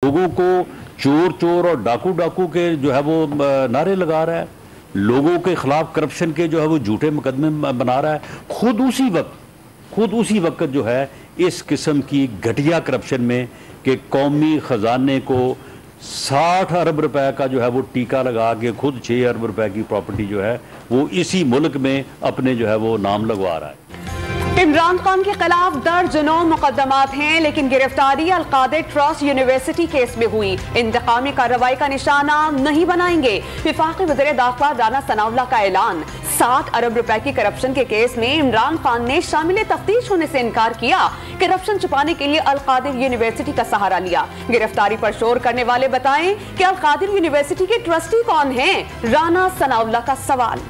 لوگوں کو چور چور اور ڈاکو ڈاکو کے جو ہے وہ نعرے لگا رہا ہے، لوگوں کے خلاف کرپشن کے جو ہے وہ جھوٹے مقدمے بنا رہا ہے، خود اسی وقت جو ہے اس قسم کی گھٹیا کرپشن میں کہ قومی خزانے کو 60 ارب روپے کا جو ہے وہ ٹیکہ لگا کے خود 6 ارب روپے کی پراپرٹی جو ہے وہ اسی ملک میں اپنے جو ہے وہ نام لگوا رہا ہے۔ عمران خان کے خلاف درجنوں مقدمات ہیں، لیکن گرفتاری القادر ٹرسٹ یونیورسٹی کیس میں ہوئی۔ انتقامی کارروائی کا نشانہ نہیں بنائیں گے، وفاقی وزیر داخلہ رانا ثناء اللہ کا اعلان۔ 60 ارب روپے کی کرپشن کے کیس میں عمران خان نے شامل تفتیش ہونے سے انکار کیا، کرپشن چھپانے کے لیے القادر یونیورسٹی کا سہارا لیا۔ گرفتاری پر شور کرنے والے بتائیں کہ القادر یونیورسٹی کے ٹرسٹی کون ہیں؟ رانا ثناء اللہ کا سوال۔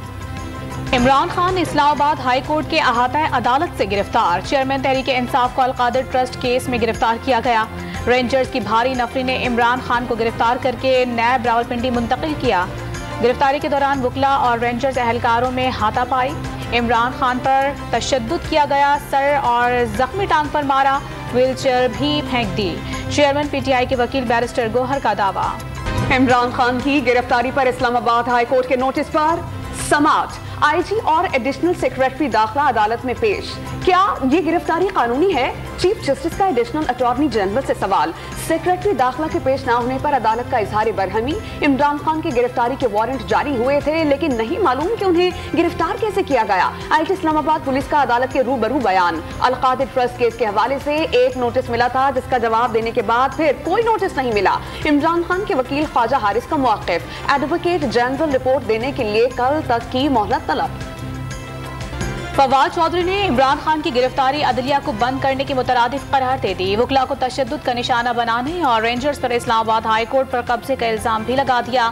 عمران خان اسلام آباد ہائی کورٹ کے احاطہ عدالت سے گرفتار، چیئرمین تحریک انصاف کو القادر ٹرسٹ کیس میں گرفتار کیا گیا۔ رینجرز کی بھاری نفری نے عمران خان کو گرفتار کر کے نیب راولپنڈی منتقل کیا۔ گرفتاری کے دوران وکلا اور رینجرز اہلکاروں میں ہاتھا پائی، عمران خان پر تشدد کیا گیا، سر اور زخمی ٹانگ پر مارا، ویل چیئر بھی پھینک دی۔ چیئرمین پی ٹی آئی کے وکیل بیرسٹر گوہر کا دعویٰ۔ عمران خان کی گرفتاری پر اسلام آباد ہائی کورٹ کے نوٹس پر سماعت، آئی جی اور ایڈیشنل سیکریٹری داخلہ عدالت میں پیش۔ کیا یہ گرفتاری قانونی ہے؟ چیف جسٹس کا ایڈیشنل اٹارنی جنرل سے سوال۔ سیکریٹری داخلہ کے پیش نہ ہونے پر عدالت کا اظہار برہمی۔ عمران خان کی گرفتاری کے وارنٹ جاری ہوئے تھے لیکن نہیں معلوم کہ انہیں گرفتار کیسے کیا گیا۔ آئی ٹی اسلام آباد پولیس کا عدالت کے روبرو بیان۔ القادر ٹرسٹ کیس کے حوالے سے ایک نوٹس ملا تھا جس کا جواب دینے کے بعد پھر کوئی نوٹس نہیں ملا۔ عمران خان کے وکیل خواجہ حارث کا موقف، ایڈوکیٹ جنرل رپورٹ دینے کے لیے کل تک کی مہلت طلب۔ فواد چودھری نے عمران خان کی گرفتاری عدلیہ کو بند کرنے کی مترادف قرار دے دی، وکلا کو تشدد کا نشانہ بنانے اور رینجرز پر اسلام آباد ہائی کورٹ پر قبضے کا الزام بھی لگا دیا۔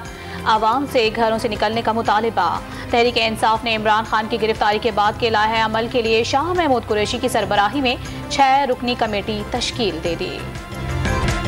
عوام سے گھروں سے نکلنے کا مطالبہ۔ تحریک انصاف نے عمران خان کی گرفتاری کے بعد کے لائحہ عمل کے لیے شاہ محمود قریشی کی سربراہی میں 6 رکنی کمیٹی تشکیل دے دی۔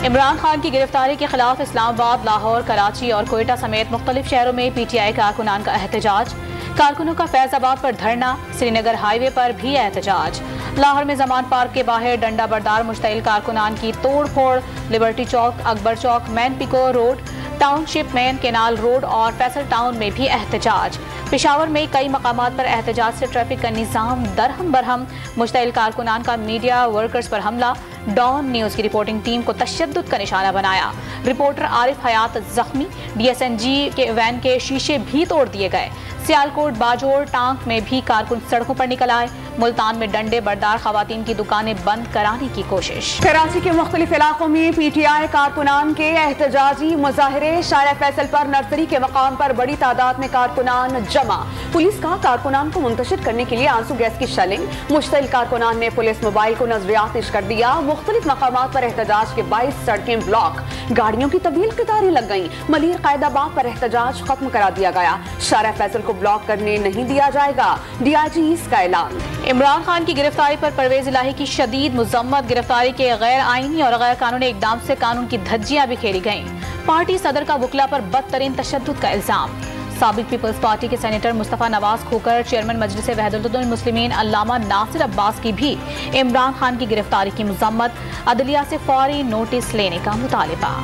عمران خان کی گرفتاری کے خلاف اسلام آباد، لاہور، کراچی اور کوئٹہ سمیت مختلف شہروں میں پی ٹی آئی کارکنان کا احتجاج، کارکنوں کا فیض آباد پر دھرنا، سری نگر ہائی وے پر بھی احتجاج، لاہور میں زمان پارک کے باہر ڈنڈا بردار مشتعل کارکنان کی توڑ پھوڑ، لبرٹی چوک، اکبر چوک، مین پیکو روڈ، ٹاؤن شپ مین کینال روڈ اور فیصل ٹاؤن میں بھی احتجاج۔ پشاور میں کئی مقامات پر احتجاج سے ٹریفک کا نظام درہم برہم، مشتعل کارکنان کا میڈیا ورکرز پر حملہ، ڈان نیوز کی رپورٹنگ ٹیم کو تشدد کا نشانہ بنایا، رپورٹر عارف حیات زخمی، ڈی ایس این جی کے وین کے شیشے بھی توڑ دیے گئے۔ سیالکوٹ، باجوڑ، ٹانک میں بھی کارکن سڑکوں پر نکل آئے، ملتان میں ڈنڈے بردار خواتین کی دکانیں بند کرانے کی کوشش۔ کراچی کے مختلف علاقوں میں پی ٹی آئی کارکنان کے احتجاجی مظاہرے، شارع فیصل پر نرسری کے مقام پر بڑی تعداد میں کارکنان جمع، پولیس کا کارکنان کو منتشر کرنے کے لیے آنسو گیس کی شیلنگ، مشتعل کارکنان نے پولیس موبائل کو نظر آتش کر دیا، مختلف مقامات پر احتجاج کے 22 سڑکیں بلاک، گاڑیوں کی طویل قطاریں لگ گئیں، ملیر قائد آباد پر احتجاج ختم کرا دیا گیا، شارع فیصل کو بلاک کرنے نہیں دیا جائے گا، ڈی آئی جی کا اعلان۔ عمران خان کی گرفتاری پر پرویز الہی کی شدید مذمت، گرفتاری کے غیر آئینی اور غیر قانونی اقدام سے قانون کی دھجیاں بھی کھیلی گئیں، پارٹی صدر کا وکلا پر بدترین تشدد کا الزام، سابق پیپلز پارٹی کے سینیٹر مصطفیٰ نواز کھوکر، چیئرمین مجلس وحدت المسلمین علامہ ناصر عباس کی بھی عمران خان کی گرفتاری کی مذمت، عدلیہ سے فوری نوٹس لینے کا مطالبہ۔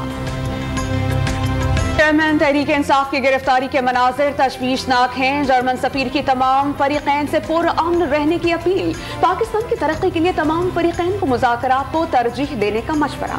چیئرمین تحریک انصاف کی گرفتاری کے مناظر تشویشناک ہیں، جرمن سفیر کی تمام فریقین سے پرامن رہنے کی اپیل، پاکستان کی ترقی کے لیے تمام فریقین کو مذاکرات کو ترجیح دینے کا مشورہ۔